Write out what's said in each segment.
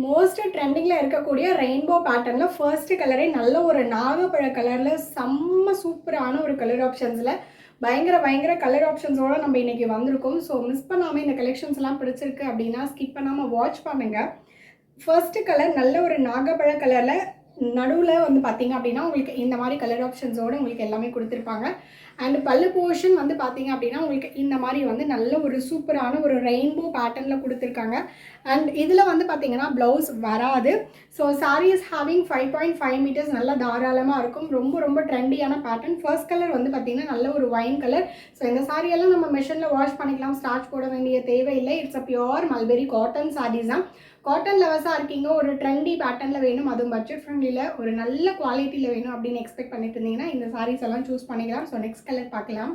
Most ட்ரெண்டிங்கில் இருக்கக்கூடிய rainbow பேட்டர்னில் ஃபர்ஸ்ட் கலரே நல்ல ஒரு நாகப்பழ கலரில் செம்ம சூப்பரான ஒரு கலர் ஆப்ஷன்ஸில் பயங்கர கலர் ஆப்ஷன்ஸோடு நம்ம இன்றைக்கி வந்திருக்கோம். ஸோ மிஸ் பண்ணாமல் இந்த கலெக்ஷன்ஸ்லாம் பிடிச்சிருக்கு அப்படின்னா ஸ்கிப் பண்ணாமல் வாட்ச் பண்ணுங்கள். ஃபர்ஸ்ட்டு கலர் நல்ல ஒரு நாகப்பழ கலரில் நடுவில் வந்து பார்த்திங்க அப்படின்னா உங்களுக்கு இந்த மாதிரி கலர் ஆப்ஷன்ஸோடு உங்களுக்கு எல்லாமே கொடுத்துருப்பாங்க. அண்ட் பல்லு போர்ஷன் வந்து பார்த்திங்க அப்படின்னா உங்களுக்கு இந்த மாதிரி வந்து நல்ல ஒரு சூப்பரான ஒரு ரெயின்போ பேட்டர்னில் கொடுத்துருக்காங்க. அண்ட் இதில் வந்து பார்த்திங்கன்னா ப்ளவுஸ் வராது. ஸோ சாரீஸ் ஹேவிங் 5.5 மீட்டர்ஸ் நல்லா தாராளமாக இருக்கும். ரொம்ப ட்ரெண்டியான பேட்டர்ன். ஃபர்ஸ்ட் கலர் வந்து பார்த்திங்கன்னா நல்ல ஒரு வைன் கலர். ஸோ இந்த சாரியெல்லாம் நம்ம மிஷினில் வாஷ் பண்ணிக்கலாம், ஸ்டார்ச் போட வேண்டிய தேவையில்லை. It's a pure mulberry cotton saris தான். காட்டன் லவர்ஸாக இருக்கீங்க, ஒரு ட்ரெண்டி பேட்டர்னில் வேணும், அதுவும் பட்ஜெட் ஃப்ரெண்ட்லியில் ஒரு நல்ல குவாலிட்டியில் வேணும் அப்படின்னு எக்ஸ்பெக்ட் பண்ணிட்டு இருந்தீங்கன்னா இந்த சாரீஸ் எல்லாம் சூஸ் பண்ணிக்கலாம். ஸோ நெக்ஸ்ட் கலர் பார்க்கலாம்.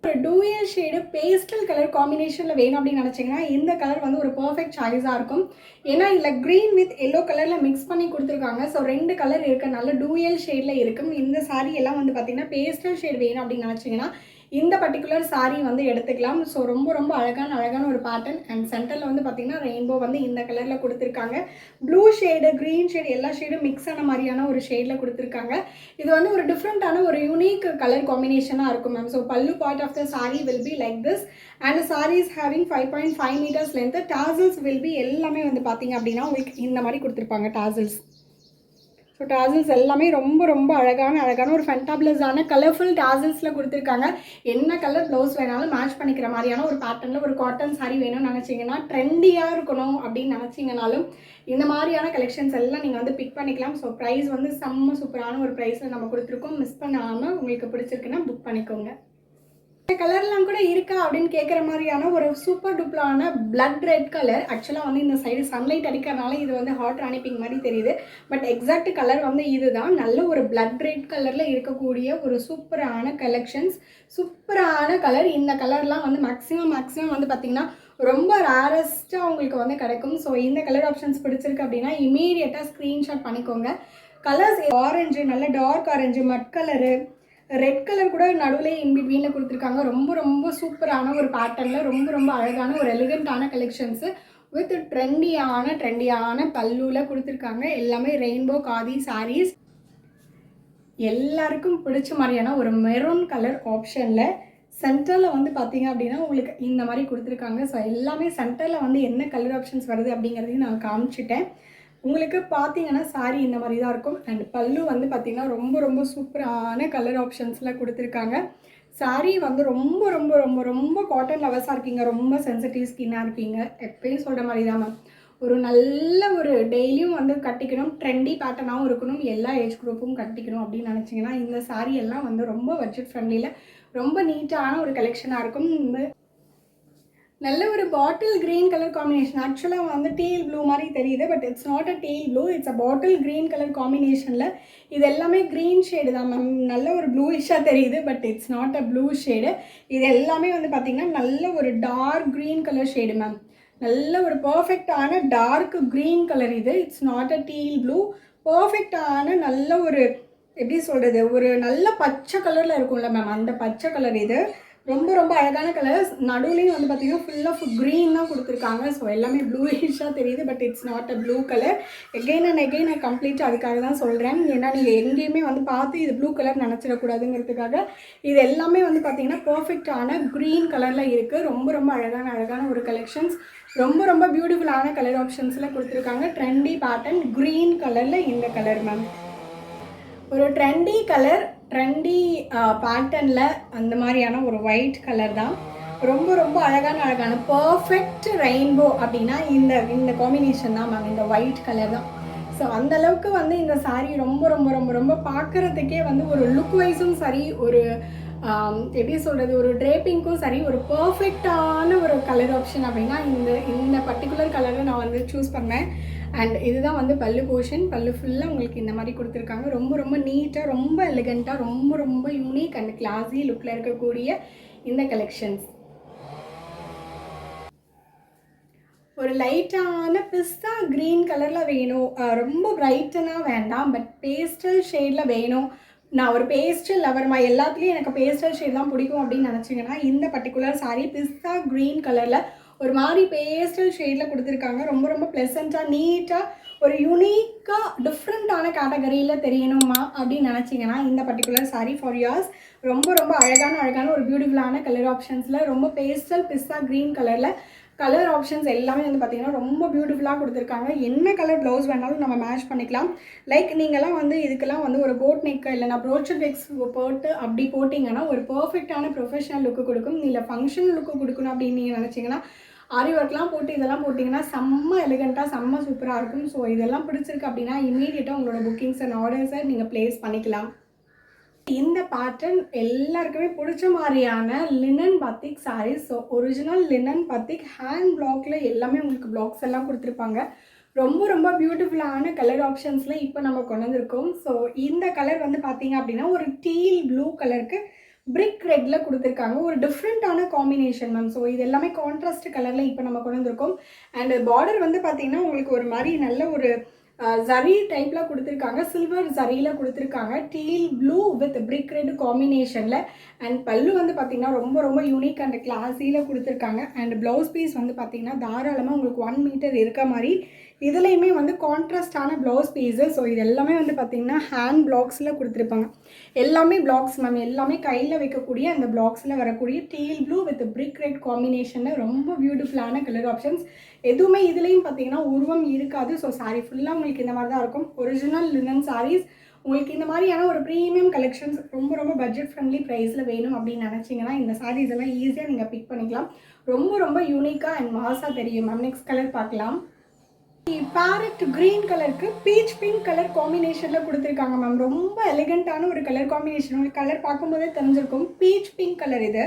ஒரு டூயல் ஷேடு பேஸ்டல் கலர் காம்பினேஷனில் வேணும் அப்படின்னு நினச்சிங்கன்னா இந்த கலர் வந்து ஒரு பர்ஃபெக்ட் சாய்ஸாக இருக்கும். ஏன்னா இதில் க்ரீன் வித் எல்லோ கலரில் மிக்ஸ் பண்ணி கொடுத்துருக்காங்க. ஸோ 2 கலர் இருக்கனால டூயல் ஷேடில் இருக்கும். இந்த சாரீ எல்லாம் வந்து பார்த்திங்கன்னா பேஸ்டல் ஷேட் வேணும் அப்படின்னு நினச்சிங்கன்னா இந்த பர்டிகுலர் சாரீ வந்து எடுத்துக்கலாம். ஸோ ரொம்ப அழகான ஒரு பேட்டர்ன். அண்ட் சென்டரில் வந்து பார்த்திங்கன்னா ரெயின்போ வந்து இந்த கலரில் கொடுத்துருக்காங்க. ப்ளூ ஷேடு, க்ரீன் ஷேடு எல்லா ஷேடும் மிக்ஸ் ஆன மாதிரியான ஒரு ஷேடில் கொடுத்துருக்காங்க. இது வந்து ஒரு டிஃப்ரெண்ட்டான ஒரு யூனிக் கலர் காம்பினேஷனாக இருக்கும் ma'am. So pallu part of the sari will be like this. And saris having 5.5 metres length. Tassels will be எல்லாமே வந்து பார்த்திங்க அப்படின்னா உங்களுக்கு இந்த மாதிரி கொடுத்துருப்பாங்க டாசல்ஸ். ஸோ டாசல்ஸ் எல்லாமே ரொம்ப அழகான ஒரு ஃபென்டாபிளஸான கலர்ஃபுல் டாசல்ஸில் கொடுத்துருக்காங்க. என்ன கலர் ப்ளவுஸ் வேணாலும் மேட்ச் பண்ணிக்கிற மாதிரியான ஒரு பேட்டர்னில் ஒரு காட்டன் சாரீ வேணும்னு நினச்சிங்கன்னா, ட்ரெண்டியாக இருக்கணும் அப்படின்னு நினச்சிங்கனாலும் இந்த மாதிரியான கலெக்ஷன்ஸ் எல்லாம் நீங்கள் வந்து பிக் பண்ணிக்கலாம். ஸோ ப்ரைஸ் வந்து செம்ம சூப்பரான ஒரு ப்ரைஸில் நம்ம கொடுத்துருக்கோம். மிஸ் பண்ணாமல் உங்களுக்கு பிடிச்சிருக்குன்னா புக் பண்ணிக்கோங்க. இந்த கலர்லாம் கூட இருக்கா அப்படின்னு கேட்குற மாதிரியான ஒரு சூப்பர் டூப்பரான பிளட் ரெட் கலர். ஆக்சுவலாக வந்து இந்த சைடு சன்லைட் அடிக்கிறனால இது வந்து ஹாட் ராணி பிங்க் மாதிரி தெரியுது. பட் எக்ஸாக்ட் கலர் வந்து இதுதான். நல்ல ஒரு பிளட் ரெட் கலரில் இருக்கக்கூடிய ஒரு சூப்பரான கலெக்ஷன்ஸ், சூப்பரான கலர். இந்த கலர்லாம் வந்து மேக்ஸிமம் வந்து பார்த்திங்கன்னா ரொம்ப ரேரஸ்ட்டாக உங்களுக்கு வந்து கிடைக்கும். ஸோ இந்த கலர் ஆப்ஷன்ஸ் பிடிச்சிருக்கு அப்படின்னா இமீடியட்டாக ஸ்க்ரீன்ஷாட் பண்ணிக்கோங்க. கலர்ஸ் ஆரஞ்சு, நல்ல டார்க் ஆரஞ்சு, மட் கலரு, ரெட் கலர் கூட நடுவில் இன்பிட்வீனில் கொடுத்துருக்காங்க. ரொம்ப சூப்பரான ஒரு பேட்டர்னில் ரொம்ப அழகான ஒரு எலிகண்ட்டான கலெக்ஷன்ஸு வித் ட்ரெண்டியான பல்லுவில் கொடுத்துருக்காங்க. எல்லாமே ரெயின்போ காதி சாரீஸ். எல்லாருக்கும் பிடிச்ச மாதிரியான ஒரு மெரூன் கலர் ஆப்ஷனில் சென்டரில் வந்து பார்த்திங்க அப்படின்னா உங்களுக்கு இந்த மாதிரி கொடுத்துருக்காங்க. ஸோ எல்லாமே சென்டரில் வந்து என்ன கலர் ஆப்ஷன்ஸ் வருது அப்படிங்கிறதையும் நான் காமிச்சிட்டேன். உங்களுக்கு பார்த்தீங்கன்னா சாரீ இந்த மாதிரி தான் இருக்கும். அண்ட் பல்லு வந்து பார்த்திங்கன்னா ரொம்ப சூப்பரான கலர் ஆப்ஷன்ஸில் கொடுத்துருக்காங்க. சாரீ வந்து ரொம்ப காட்டன் லவர்ஸாக இருக்கீங்க, ரொம்ப சென்சிட்டிவ் ஸ்கின்னாக இருக்கீங்க, எப்பயும் சொல்கிற மாதிரி தான் மேம். ஒரு நல்ல ஒரு டெய்லியும் வந்து கட்டிக்கணும், ட்ரெண்டி பேட்டர்னாகவும் இருக்கணும், எல்லா ஏஜ் குரூப்பும் கட்டிக்கணும் அப்படின்னு நினச்சிங்கன்னா இந்த சாரீ எல்லாம் வந்து ரொம்ப பட்ஜெட் ஃப்ரெண்ட்லியில் ரொம்ப நீட்டான ஒரு கலெக்ஷனாக இருக்கும். நல்ல ஒரு பாட்டில் க்ரீன் கலர் காம்பினேஷன். ஆக்சுவலாக வந்து டீல் ப்ளூ மாதிரி தெரியுது, but it's not a teal blue, it's a bottle green colour காம்பினேஷனில். இது எல்லாமே க்ரீன் ஷேடு தான் மேம். நல்ல ஒரு ப்ளூயிஷாக தெரியுது, but it's not a blue shade. இது எல்லாமே வந்து பார்த்திங்கன்னா நல்ல ஒரு dark green colour shade ma'am. நல்ல ஒரு பர்ஃபெக்டான டார்க் க்ரீன் கலர் இது. It's not a teal blue. பர்ஃபெக்டான நல்ல ஒரு எப்படி சொல்கிறது, ஒரு நல்ல பச்சை கலரில் இருக்கும்ல மேம், அந்த பச்சை கலர் இது. ரொம்ப அழகான கலர்ஸ். நடுவுலையும் வந்து பார்த்திங்கன்னா ஃபுல்லாக க்ரீன் தான் கொடுத்துருக்காங்க. ஸோ எல்லாமே ப்ளூயிஷாக தெரியுது, but it's not a blue colour. Again நான் கம்ப்ளீட் அதுக்காக தான் சொல்கிறேன். ஏன்னா நீங்கள் எங்கேயுமே வந்து பார்த்து இது ப்ளூ கலர் நினச்சிடக்கூடாதுங்கிறதுக்காக. இது எல்லாமே வந்து பார்த்திங்கன்னா பர்ஃபெக்டான க்ரீன் கலரில் இருக்குது. ரொம்ப அழகான ஒரு கலெக்ஷன்ஸ். ரொம்ப பியூட்டிஃபுல்லான கலர் ஆப்ஷன்ஸில் கொடுத்துருக்காங்க. ட்ரெண்டி பேட்டர்ன் க்ரீன் கலரில் இந்த கலர் மேம். ஒரு ட்ரெண்டி பேட்டர்னில் அந்த மாதிரியான ஒரு ஒயிட் கலர் தான். ரொம்ப அழகான பர்ஃபெக்ட் ரெயின்போ அப்படின்னா இந்த காம்பினேஷன் தான் மேம். இந்த ஒயிட் கலர் தான். ஸோ அந்தளவுக்கு வந்து இந்த சாரீ ரொம்ப பார்க்குறதுக்கே வந்து ஒரு லுக் வைஸும் சரி, ஒரு எப்படி சொல்கிறது, ஒரு ட்ரேப்பிங்க்கும் சரி, ஒரு பர்ஃபெக்டான ஒரு கலர் ஆப்ஷன் அப்படின்னா இந்த பர்டிகுலர் கலரை நான் வந்து சூஸ் பண்ணேன். அண்ட் இதுதான் வந்து பல்லு போர்ஷன். பல்லு ஃபுல்லாக உங்களுக்கு இந்த மாதிரி கொடுத்துருக்காங்க. ரொம்ப நீட்டாக, ரொம்ப எலிகண்ட்டாக, ரொம்ப யூனிக் அண்ட் கிளாஸி லுக்கில் இருக்கக்கூடிய இந்த கலெக்ஷன்ஸ். ஒரு லைட்டான பிஸ்தா க்ரீன் கலரில் வேணும், ரொம்ப பிரைட்டனாக வேண்டாம், பட் பேஸ்டல் ஷேடில் வேணும். நான் ஒரு பேஸ்டல் லவர்மா, எல்லாத்துலேயும் எனக்கு பேஸ்டல் ஷேட் தான் பிடிக்கும் அப்படின்னு நினச்சிங்கன்னா இந்த பர்டிகுலர் சாரீ பிஸ்தா க்ரீன் கலரில் ஒரு மாதிரி பேஸ்டல் ஷேடில் கொடுத்துருக்காங்க. ரொம்ப ரொம்ப ப்ளசண்ட்டாக நீட்டாக ஒரு யூனிக்காக டிஃப்ரெண்ட்டான கேட்டகரியில் தெரியணுமா அப்படின்னு நினச்சிங்கன்னா இந்த பர்டிகுலர் சாரீ ஃபார் யோர்ஸ். ரொம்ப ரொம்ப அழகான ஒரு பியூட்டிஃபுல்லான கலர் ஆப்ஷன்ஸில் ரொம்ப பேஸ்டல் பிஸ்தா க்ரீன் கலரில் கலர் ஆப்ஷன்ஸ் எல்லாமே வந்து பார்த்திங்கன்னா ரொம்ப பியூட்டிஃபுல்லாக கொடுத்துருக்காங்க. என்ன கலர் ப்ளவுஸ் வேணாலும் நம்ம மேட்ச் பண்ணிக்கலாம். லைக் நீங்கள்லாம் வந்து இதுக்கெல்லாம் வந்து ஒரு போட் நெக்கு இல்லைனா ப்ரோச்சர் நெக்ஸ் போட்டு அப்படி போட்டிங்கன்னா ஒரு பர்ஃபெக்டான ப்ரொஃபஷனல் லுக்கு கொடுக்கும். இல்லை ஃபங்க்ஷன் லுக்கு கொடுக்கணும் அப்படின்னு நீங்கள் நினச்சிங்கன்னா ஆரி ஒர்க்லாம் போட்டு இதெல்லாம் போட்டிங்கன்னா செம்ம எலிகண்ட்டாக செம்ம சூப்பராக இருக்கும். ஸோ இதெல்லாம் பிடிச்சிருக்கு அப்படின்னா இமீடியட்டாக உங்களோட புக்கிங்ஸ் அண்ட் ஆர்டர்ஸை நீங்கள் ப்ளேஸ் பண்ணிக்கலாம். இந்த பேட்டர்ன் எல்லாருக்குமே பிடிச்ச மாதிரியான linen batik saris. So original linen batik hand பிளாக்ல எல்லாமே உங்களுக்கு பிளாக்ஸ் எல்லாம் கொடுத்துருப்பாங்க. ரொம்ப ரொம்ப பியூட்டிஃபுல்லான கலர் ஆப்ஷன்ஸில் இப்போ நம்ம கொண்டு வந்திருக்கோம். ஸோ இந்த கலர் வந்து பார்த்தீங்க அப்படின்னா ஒரு டீல் ப்ளூ கலருக்கு பிரிக் ரெட்டில் கொடுத்துருக்காங்க. ஒரு டிஃப்ரெண்ட்டான காம்பினேஷன் மேம். ஸோ இது எல்லாமே கான்ட்ராஸ்ட் கலரில் இப்போ நம்ம கொண்டு வந்திருக்கோம். அண்ட் பார்டர் வந்து பார்த்தீங்கன்னா உங்களுக்கு ஒரு மாதிரி நல்ல ஒரு ஜரி டைப்பில் கொடுத்துருக்காங்க. சில்வர் ஜரியில் கொடுத்துருக்காங்க. Teal blue with brick red காம்பினேஷனில். அண்ட் பல்லு வந்து பார்த்திங்கன்னா ரொம்ப ரொம்ப யூனிக் அண்ட் கிளாஸியில் கொடுத்துருக்காங்க. அண்ட் ப்ளவுஸ் பீஸ் வந்து பார்த்திங்கன்னா தாராளமாக உங்களுக்கு 1 மீட்டர் இருக்க மாதிரி இதுலேயுமே வந்து கான்ட்ராஸ்டான ப்ளவுஸ் பீஸு. ஸோ இது எல்லாமே வந்து பார்த்திங்கன்னா ஹேண்ட் பிளாக்ஸில் கொடுத்துருப்பாங்க. எல்லாமே பிளாக்ஸ் மேம். எல்லாமே கையில் வைக்கக்கூடிய அந்த பிளாக்ஸில் வரக்கூடிய teal blue with brick red காம்பினேஷனில் ரொம்ப பியூட்டிஃபுல்லான கலர் ஆப்ஷன்ஸ். எதுவுமே இதுலேயும் பார்த்தீங்கன்னா உருவம் இருக்காது. ஸோ சாரீ ஃபுல்லாக உங்களுக்கு இந்த மாதிரி தான் இருக்கும். Original linen saris. உங்களுக்கு இந்த மாதிரியான ஒரு ப்ரீமியம் கலெக்ஷன்ஸ் ரொம்ப ரொம்ப பட்ஜெட் ஃப்ரெண்ட்லி ப்ரைஸில் வேணும் அப்படின்னு நினச்சிங்கன்னா இந்த சாரீஸ் எல்லாம் ஈஸியாக நீங்கள் பிக் பண்ணிக்கலாம். ரொம்ப ரொம்ப யூனிக்காக அண்ட் மாஸாக தெரியும் மேம். நெக்ஸ்ட் கலர் பார்க்கலாம். பேரட் கிரீன் கலருக்கு பீச் பிங்க் கலர் காம்பினேஷனில் கொடுத்துருக்காங்க மேம். ரொம்ப எலிகண்ட்டான ஒரு கலர் காம்பினேஷன். உங்களுக்கு கலர் பார்க்கும்போதே தெரிஞ்சிருக்கும். Beach pink colour. இது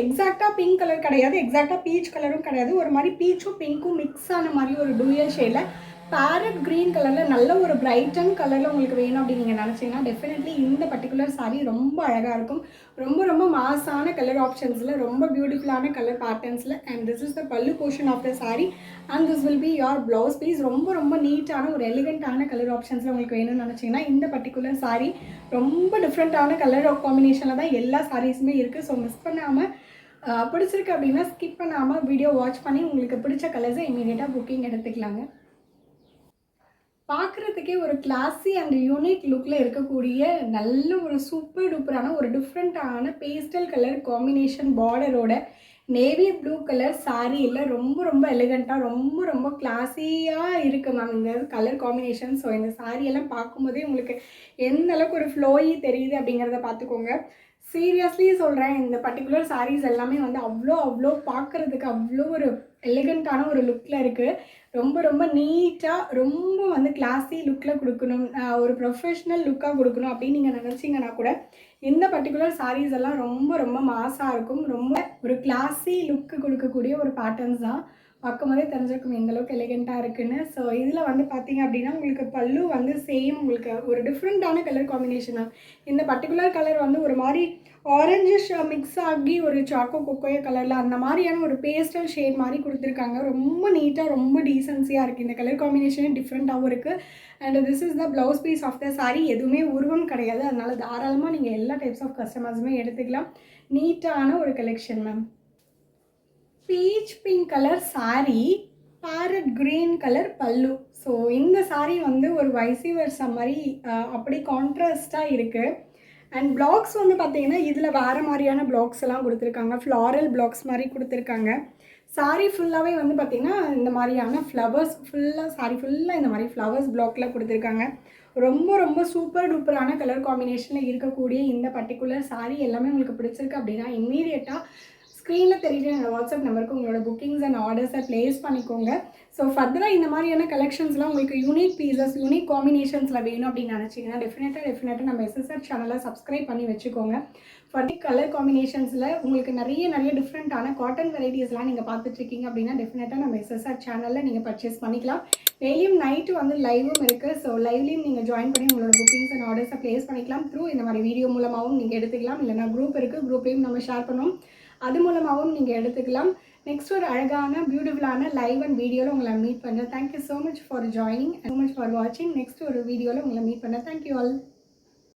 எக்ஸாக்டாக பிங்க் கலர் கிடையாது, எக்ஸாக்டாக பீச் கலரும் கிடையாது. ஒரு மாதிரி பீச்சும் பிங்க்கும் மிக்ஸ் ஆன மாதிரி ஒரு டூயல் ஷேடில் பேரட் க்ரீன் கலரில் நல்ல ஒரு பிரைட்டன் கலரில் உங்களுக்கு வேணும் அப்படின்னு நீங்கள் நினச்சிங்கன்னா டெஃபினெட்லி இந்த பர்டிகுலர் சாரீ ரொம்ப அழகாக இருக்கும். ரொம்ப ரொம்ப மாஸான கலர் ஆப்ஷன்ஸில் ரொம்ப பியூட்டிஃபுல்லான கலர் பேட்டர்ன்ஸில். And this is the pallu portion of the sari and this will be your blouse piece. ரொம்ப ரொம்ப நீட்டான ஒரு எலிகண்ட்டான கலர் ஆப்ஷன்ஸில் உங்களுக்கு வேணும்னு நினச்சிங்கன்னா இந்த பர்டிகுலர் சாரீ ரொம்ப டிஃப்ரெண்ட்டான கலர் காம்பினேஷனில் தான் எல்லா சாரீஸுமே இருக்குது. ஸோ மிஸ் பண்ணாமல் பிடிச்சிருக்கு அப்படின்னா ஸ்கிப் பண்ணாமல் வீடியோ வாட்ச் பண்ணி உங்களுக்கு பிடிச்ச கலர்ஸை இமீடியட்டாக புக்கிங் எடுத்துக்கலாங்க. பார்க்குறதுக்கே ஒரு கிளாஸி அண்ட் யூனிக் லுக்கில் இருக்கக்கூடிய நல்ல ஒரு சூப்பர் டூப்பரான ஒரு டிஃப்ரெண்ட்டான பேஸ்டல் கலர் காம்பினேஷன் பார்டரோட நேவி ப்ளூ கலர் சாரியில் ரொம்ப ரொம்ப எலிகண்ட்டாக ரொம்ப ரொம்ப கிளாஸியாக இருக்குது மேம் இந்த கலர் காம்பினேஷன். ஸோ இந்த சாரியெல்லாம் பார்க்கும்போதே உங்களுக்கு எந்த அளவுக்கு ஒரு ஃப்ளோயி தெரியுது அப்படிங்கிறத பார்த்துக்கோங்க. சீரியஸ்லி சொல்கிறேன், இந்த பர்டிகுலர் சாரீஸ் எல்லாமே வந்து அவ்வளோ பார்க்குறதுக்கு அவ்வளோ ஒரு எலிகண்ட்டான ஒரு லுக்கில் இருக்குது. ரொம்ப ரொம்ப நீட்டாக ரொம்ப வந்து கிளாஸி லுக்கில் கொடுக்கணும், ஒரு ப்ரொஃபஷ்னல் லுக்காக கொடுக்கணும் அப்படின்னு நீங்கள் நினச்சிங்கன்னா கூட இந்த பர்டிகுலர் சாரீஸ் எல்லாம் ரொம்ப ரொம்ப மாஸாக இருக்கும். ரொம்ப ஒரு கிளாஸி லுக்கு கொடுக்கக்கூடிய ஒரு பேட்டர்ன்ஸ் தான். பார்க்கும்போதே தெரிஞ்சிருக்கும் எந்தளவுக்கு எலிகெண்ட்டாக இருக்குன்னு. ஸோ இதில் வந்து பார்த்தீங்க அப்படின்னா உங்களுக்கு பல்லு வந்து சேம் உங்களுக்கு ஒரு டிஃப்ரெண்ட்டான கலர் காம்பினேஷன் தான். இந்த பர்டிகுலர் கலர் வந்து ஒரு மாதிரி ஆரஞ்சிஷ் மிக்ஸ் ஆகி ஒரு சாக்கோ கொக்கோய கலரில் அந்த மாதிரியான ஒரு பேஸ்டல் ஷேட் மாதிரி கொடுத்துருக்காங்க. ரொம்ப நீட்டாக ரொம்ப டீசென்சியாக இருக்குது. இந்த கலர் காம்பினேஷனே டிஃப்ரெண்ட்டாகவும் இருக்குது. And this is the blouse piece of the sari. எதுவுமே உருவம் கிடையாது. அதனால் தாராளமாக நீங்கள் எல்லா டைப்ஸ் ஆஃப் கஸ்டமர்ஸுமே எடுத்துக்கலாம். நீட்டான ஒரு collection ma'am. Beach pink colour sari, farad green colour பல்லு. ஸோ இந்த சாரீ வந்து ஒரு வைசி வர்சா மாதிரி அப்படி கான்ட்ராஸ்டாக இருக்குது. அண்ட் பிளாக்ஸ் வந்து பார்த்திங்கன்னா இதில் வேறு மாதிரியான பிளாக்ஸ் எல்லாம் கொடுத்துருக்காங்க. ஃப்ளாரல் பிளாக்ஸ் மாதிரி கொடுத்துருக்காங்க. சாரீ ஃபுல்லாகவே வந்து பார்த்திங்கன்னா இந்த மாதிரியான ஃப்ளவர்ஸ் ஃபுல்லாக சாரீ ஃபுல்லாக இந்த மாதிரி ஃப்ளவர்ஸ் பிளாக்கில் கொடுத்துருக்காங்க. ரொம்ப ரொம்ப சூப்பர் டூப்பரான கலர் காம்பினேஷனில் இருக்கக்கூடிய இந்த பர்டிகுலர் சாரீ எல்லாமே உங்களுக்கு பிடிச்சிருக்கு அப்படின்னா இம்மீடியட்டாக ஸ்க்ரீனில் தெரியுற என்னோடய வாட்ஸ்அப் நம்பருக்கு உங்களோட புக்கிங்ஸ் அண்ட் ஆர்டர்ஸை ப்ளேஸ் பண்ணிக்கோங்க. ஸோ ஃபர்தராக இந்த மாதிரியான கலெக்ஷன்ஸ்லாம் உங்களுக்கு யூனிக் பீசஸ் யூனிக் காம்பினேஷன்ஸில் வேணும் அப்படின்னு நினச்சிங்கன்னா டெஃபினட்டாக நம்ம எஸ்எஸ்ஆர் சேனலை சப்ஸ்கிரைப் பண்ணி வச்சுக்கோங்க. ஃபர்தர் கலர் காம்பினேஷன்ஸில் உங்களுக்கு நிறைய டிஃப்ரெண்ட்டான காட்டன் வெரைட்டிஸ்லாம் நீங்கள் பார்த்துட்ருக்கீங்க அப்படின்னா டெஃபினட்டாக நம்ம எஸ்எஸ்ஆர் சேனலில் நீங்கள் பர்ச்சேஸ் பண்ணிக்கலாம். டெய்லியும் நைட்டு வந்து லைவும் இருக்குது. ஸோ லைவ்லேயும் நீங்கள் ஜாயின் பண்ணி உங்களோட புக்கிங்ஸ் அண்ட் ஆர்டர்ஸை ப்ளேஸ் பண்ணிக்கலாம். த்ரூ இந்த மாதிரி வீடியோ மூலமாகவும் நீங்கள் எடுத்துக்கலாம். இல்லைனா குரூப் இருக்குது, குரூப்லேயும் நம்ம ஷேர் பண்ணுவோம், அது மூலமாகவும் நீங்கள் எடுத்துக்கலாம். நெக்ஸ்ட் ஒரு அழகான பியூட்டிஃபுல்லான லைவ் அண்ட் வீடியோவில் உங்களை மீட் பண்ணுறேன். Thank you so much for joining, so much for வாட்சிங். நெக்ஸ்ட் ஒரு வீடியோவில் உங்களை மீட் பண்ணுறேன். Thank you all.